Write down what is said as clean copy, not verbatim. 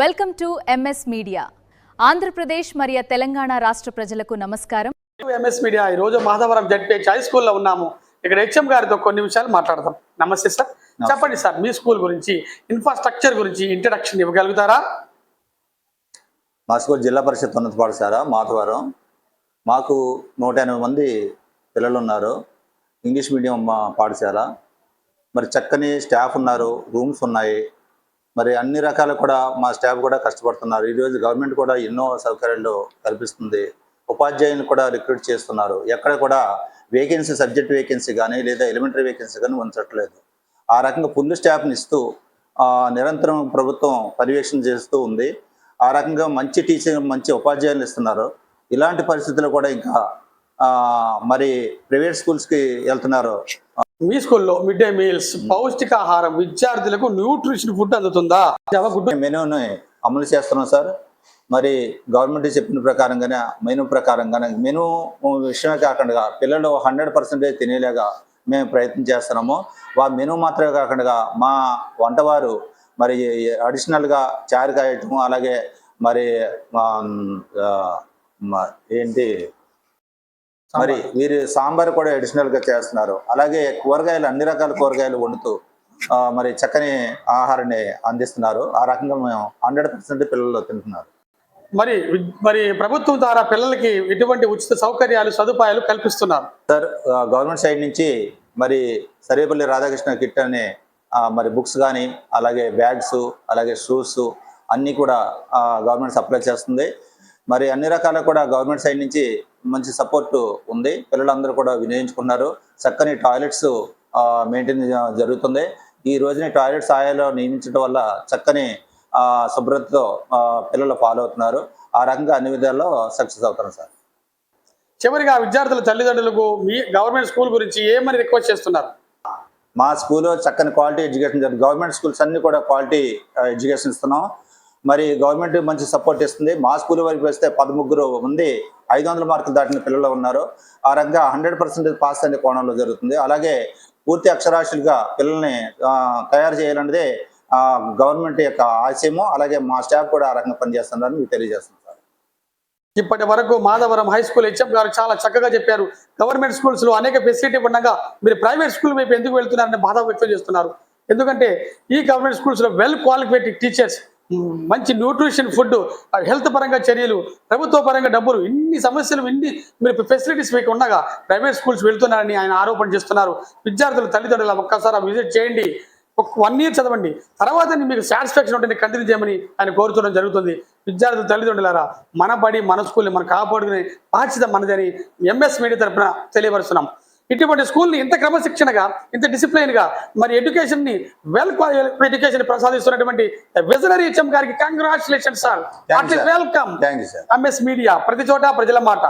Welcome to MS media. Andhra Pradesh మరియు తెలంగాణ రాష్ట్ర ప్రజలకు నమస్కారం. ఎంఎస్ మీడియా ఈ రోజు మాధవరం జెడ్పీహెచ్ హై స్కూల్లో ఉన్నాము. ఇక్కడ హెచ్ఎం గారితో కొన్ని విషయాలు మాట్లాడదాం. నమస్తే సార్. చెప్పండి సార్, మీ స్కూల్ గురించి, ఇన్ఫ్రాస్ట్రక్చర్ గురించి ఇంట్రడక్షన్ ఇవ్వగలుగుతారా? మా స్కూల్ జిల్లా పరిషత్ ఉన్నత పాఠశాల మాధవరం. మాకు 180 మంది పిల్లలు ఉన్నారు. ఇంగ్లీష్ మీడియం మా పాఠశాల. మరి చక్కని స్టాఫ్ ఉన్నారు, రూమ్స్ ఉన్నాయి. మరి అన్ని రకాలు కూడా మా స్టాఫ్ కూడా కష్టపడుతున్నారు. ఈరోజు గవర్నమెంట్ కూడా ఎన్నో సౌకర్యాలు కల్పిస్తుంది. ఉపాధ్యాయులు కూడా రిక్రూట్ చేస్తున్నారు. ఎక్కడ కూడా వేకెన్సీ, సబ్జెక్ట్ వేకెన్సీ కానీ లేదా ఎలిమెంటరీ వేకెన్సీ కానీ ఉంచట్లేదు. ఆ రకంగా ఫుల్ స్టాఫ్ని ఇస్తూ నిరంతరం ప్రభుత్వం పర్యవేక్షణ చేస్తూ ఉంది. ఆ రకంగా మంచి టీచర్, మంచి ఉపాధ్యాయులు ఇస్తున్నారు. ఇలాంటి పరిస్థితులు కూడా ఇంకా మరి ప్రైవేట్ స్కూల్స్కి వెళ్తున్నారు. మీ స్కూల్లో మిడ్ డే మీల్స్, పౌష్టికాహారం, విద్యార్థులకు న్యూట్రిషన్ ఫుడ్ అందుతుందా? మెనూని అమలు చేస్తున్నాం సార్. మరి గవర్నమెంట్ చెప్పిన ప్రకారంగానే మెనూ ప్రకారంగానే, మెనూ విషయమే కాకుండా పిల్లలు 100% తినేలాగా మేము ప్రయత్నం చేస్తున్నాము. మెనూ మాత్రమే కాకుండా మా వంటవారు మరి అడిషనల్గా చారుకాయ ఐటమ్, అలాగే మరి మరి వీరు సాంబార్ కూడా అడిషనల్గా చేస్తున్నారు. అలాగే కూరగాయలు, అన్ని రకాల కూరగాయలు వండుతూ మరి చక్కని ఆహారాన్ని అందిస్తున్నారు. ఆ రకంగా మేము 100% పిల్లలు తింటున్నారు. మరి ప్రభుత్వం ద్వారా పిల్లలకి ఎటువంటి ఉచిత సౌకర్యాలు, సదుపాయాలు కల్పిస్తున్నారు సార్? గవర్నమెంట్ సైడ్ నుంచి మరి సర్వేపల్లి రాధాకృష్ణ కిట్ అనే మరి బుక్స్ కానీ, అలాగే బ్యాగ్స్, అలాగే షూస్ అన్నీ కూడా గవర్నమెంట్ సప్లై చేస్తుంది. మరి అన్ని రకాల కూడా గవర్నమెంట్ సైడ్ నుంచి మంచి సపోర్టు ఉంది. పిల్లలందరూ కూడా వినియోగించుకున్నారు. చక్కని టాయిలెట్స్ మెయింటైన్ జరుగుతుంది. ఈ రోజున టాయిలెట్స్ ఆయాలో నియమించడం వల్ల చక్కని శుభ్రతతో పిల్లలు ఫాలో అవుతున్నారు. ఆ రకంగా అన్ని విధాల్లో సక్సెస్ అవుతున్నారు సార్. చివరిగా విద్యార్థుల తల్లిదండ్రులకు మీ గవర్నమెంట్ స్కూల్ గురించి ఏమని రిక్వెస్ట్ చేస్తున్నారు? మా స్కూల్లో చక్కని క్వాలిటీ ఎడ్యుకేషన్ జరుగుతుంది. గవర్నమెంట్ స్కూల్స్ అన్ని కూడా క్వాలిటీ ఎడ్యుకేషన్ ఇస్తున్నాం. మరి గవర్నమెంట్ మంచి సపోర్ట్ ఇస్తుంది. మా స్కూల్ వరకు వస్తే 13 మంది 500 మార్కులు దాటిన పిల్లలు ఉన్నారు. ఆ రకంగా 100% పాస్ అనే కోణంలో జరుగుతుంది. అలాగే పూర్తి అక్షరాస్యులుగా పిల్లల్ని తయారు చేయాలన్నదే గవర్నమెంట్ యొక్క ఆశయము. అలాగే మా స్టాఫ్ కూడా ఆ రకంగా పనిచేస్తున్నారని మీకు తెలియజేస్తున్నాం సార్. ఇప్పటి వరకు మాధవరం హై స్కూల్ హెచ్ఎం గారు చాలా చక్కగా చెప్పారు. గవర్నమెంట్ స్కూల్స్లో అనేక ఫెసిలిటీ ఉండగా మీరు ప్రైవేట్ స్కూల్ వైపు ఎందుకు వెళ్తున్నారని బాధ వ్యక్తం చేస్తున్నారు. ఎందుకంటే ఈ గవర్నమెంట్ స్కూల్స్లో వెల్ క్వాలిఫైడ్ టీచర్స్, మంచి న్యూట్రిషన్ ఫుడ్, హెల్త్ పరంగా చర్యలు, ప్రభుత్వ పరంగా డబ్బులు, ఇన్ని సమస్యలు, ఇన్ని మీరు ఫెసిలిటీస్ మీకు ఉండగా ప్రైవేట్ స్కూల్స్ వెళ్తున్నారని ఆయన ఆరోపణ చేస్తున్నారు. విద్యార్థుల తల్లిదండ్రులు ఒక్కసారి విజిట్ చేయండి, 1 year చదవండి, తర్వాత మీకు సాటిస్ఫాక్షన్ ఉంటుంది కంటిన్యూ చేయమని ఆయన కోరుకోవడం జరుగుతుంది. విద్యార్థుల తల్లిదండ్రులారా, మన బడి, మన స్కూల్ని మనం కాపాడుకునే బాధ్యత మనదని ఎంఎస్ మీడియా తరఫున తెలియపరుస్తున్నాం. ఇటువంటి స్కూల్ని ఇంత క్రమశిక్షణగా, ఇంత డిసిప్లైన్గా, మరి ఎడ్యుకేషన్ని వెల్ ఎడ్యుకేషన్ ప్రసాదిస్తున్నటువంటి విజనరీ హెచ్ఎం గారికి congratulations sir. Welcome MS media, ప్రతి చోట ప్రజల మాట.